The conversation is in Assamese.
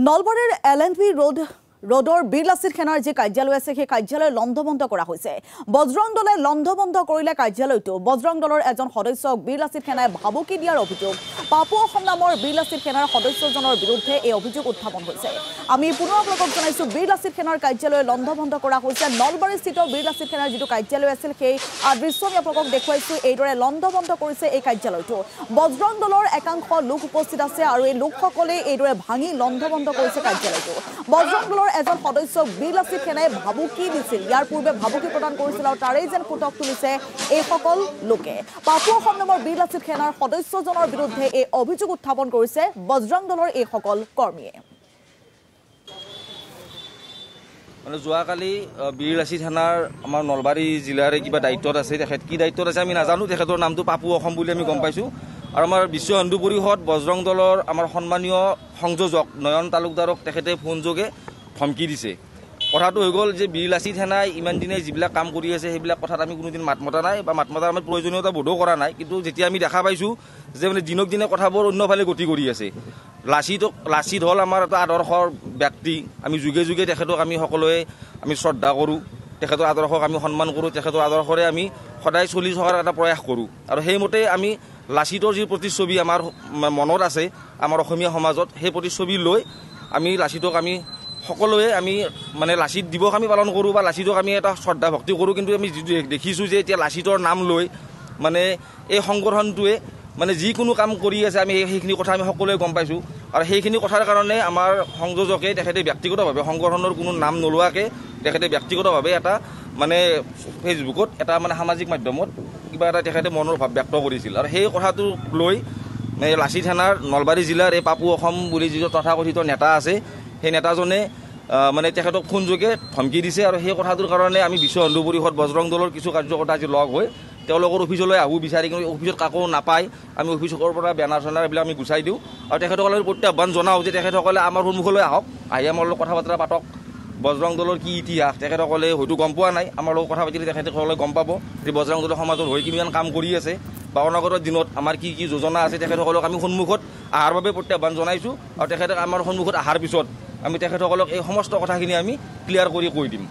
নলবাৰীৰ LNP ৰোডৰ বীৰলাচিত সেনাৰ যে কাৰ্যালয় আছে সেই কাৰ্যালয় লণ্ডভণ্ড কৰা হৈছে। বজৰং দলে লণ্ডভণ্ড কৰিলে কাৰ্যালয়টো। বজৰং দলৰ এজন সদস্যক বীৰলাচিত সেনাই ভাবুকি দিয়াৰ অভিযোগ। পাপু অসম নামৰ বীৰলাচিত সেনাৰ সদস্যজনৰ বিৰুদ্ধে এই অভিযোগ উত্থাপন হৈছে। আমি পুনৰ আপোনালোকক জনাইছো বীৰলাচিত সেনাৰ কাৰ্যালয় লণ্ডভণ্ড কৰা হৈছে। নলবাৰীস্থিত বীৰলাচিত সেনাৰ যিটো কাৰ্যালয় আছিল সেই দৃশ্য আমি আপোনালোকক দেখুৱাইছো। এইদৰে লণ্ডভণ্ড কৰিছে এই কাৰ্যালয়টো। বজৰং দলৰ একাংশ লোক উপস্থিত আছে আৰু এই লোকসকলে এইদৰে ভাঙি লণ্ডভণ্ড কৰিছে কাৰ্যালয়টো। বজৰং দলৰ এজন সদস্যক বীৰলাচিত সেনাই ভাবুকি দিছিল। ইয়াৰ পূৰ্বে ভাবুকি প্ৰদান কৰিছিল আৰু তাৰেই যেন ফুটক তুলিছে এইসকল লোকে। পাপু অসম নামৰ বীৰলাচিত সেনাৰ সদস্যজনৰ বিৰুদ্ধে এই অভিযোগ উত্থাপন কৰিছে বজৰং দলৰ এইসকল কৰ্মীয়ে। মানে যোৱাকালি বীৰলাচিত সেনাৰ আমাৰ নলবাৰী জিলাৰ কিবা দায়িত্বত আছে। তেখেত কি দায়িত্বত আছে আমি নাজানো। তেখেতৰ নামটো পাপু অসম বুলি আমি গম পাইছোঁ। আৰু আমাৰ বিশ্ব হিন্দু পৰিষদ বজৰং দলৰ আমাৰ সন্মানীয় সংযোজক নয়ন তালুকদাৰক তেখেতে ফোনযোগে ধমকি দিছে। কথাটো হৈ গ'ল যে বীৰলাচিত সেনাই ইমান দিনে যিবিলাক কাম কৰি আছে সেইবিলাক কথাত আমি কোনোদিন মাত মতা নাই বা মাত মতাৰ আমাৰ প্ৰয়োজনীয়তা বোধো কৰা নাই। কিন্তু যেতিয়া আমি দেখা পাইছোঁ যে মানে দিনক দিনে কথাবোৰ অন্যফালে গতি কৰি আছে। লাচিত হ'ল আমাৰ এটা আদৰ্শৰ ব্যক্তি। আমি যুগে যুগে তেখেতক আমি সকলোৱে আমি শ্ৰদ্ধা কৰোঁ। তেখেতৰ আদৰ্শক আমি সন্মান কৰোঁ। তেখেতৰ আদৰ্শৰে আমি সদায় চলি থকাৰ এটা প্ৰয়াস কৰোঁ। আৰু সেইমতে আমি লাচিতৰ যি প্ৰতিচ্ছবি আমাৰ মনত আছে আমাৰ অসমীয়া সমাজত, সেই প্ৰতিচ্ছবি লৈ আমি লাচিতক আমি সকলোৱে আমি মানে লাচিত দিৱস আমি পালন কৰোঁ বা লাচিতক আমি এটা শ্ৰদ্ধা ভক্তি কৰোঁ। কিন্তু আমি দেখিছোঁ যে এতিয়া লাচিতৰ নাম লৈ মানে এই সংগঠনটোৱে মানে যিকোনো কাম কৰি আছে। আমি সেইখিনি কথা আমি সকলোৱে গম পাইছোঁ। আৰু সেইখিনি কথাৰ কাৰণে আমাৰ সংযোজকে তেখেতে ব্যক্তিগতভাৱে সংগঠনৰ কোনো নাম নোলোৱাকৈ তেখেতে ব্যক্তিগতভাৱে এটা মানে ফেচবুকত এটা মানে সামাজিক মাধ্যমত কিবা এটা তেখেতে মনৰ ভাৱ ব্যক্ত কৰিছিল। আৰু সেই কথাটো লৈ লাচিত সেনাৰ নলবাৰী জিলাৰ এই পাপু অসম বুলি যিটো তথাকথিত নেতা আছে সেই নেতাজনে মানে তেখেতক ফোনযোগে ধমকি দিছে। আৰু সেই কথাটোৰ কাৰণে আমি বিশ্ব হিন্দু পৰিষদ বজৰং দলৰ কিছু কাৰ্যকৰ্তা আজি লগ হৈ তেওঁলোকৰ অফিচলৈ আহোঁ বিচাৰি। কিন্তু অফিচত কাকো নাপায়। আমি অফিচৰ পৰা বেনাৰ চেনাৰ এইবিলাক আমি গুচাই দিওঁ আৰু তেখেতসকলে প্ৰত্যাহ্বান জনাওঁ যে তেখেতসকলে আমাৰ সন্মুখলৈ আহক, আহি আমাৰ লগত কথা বতৰা পাতক। বজৰং দলৰ কি ইতিহাস তেখেতসকলে হয়তো গম পোৱা নাই। আমাৰ লগত কথা পাতিলে তেখেতসকলে গম পাব যে বজৰং দলৰ সমাজৰ হৈ কিমান কাম কৰি আছে বা অনাগত দিনত আমাৰ কি কি যোজনা আছে। তেখেতসকলক আমি সন্মুখত অহাৰ বাবে প্ৰত্যাহ্বান জনাইছোঁ। আৰু তেখেতে আমাৰ সন্মুখত অহাৰ পিছত আমি তেখেতসকলক এই সমস্ত কথাখিনি আমি ক্লিয়াৰ কৰি কৈ দিম।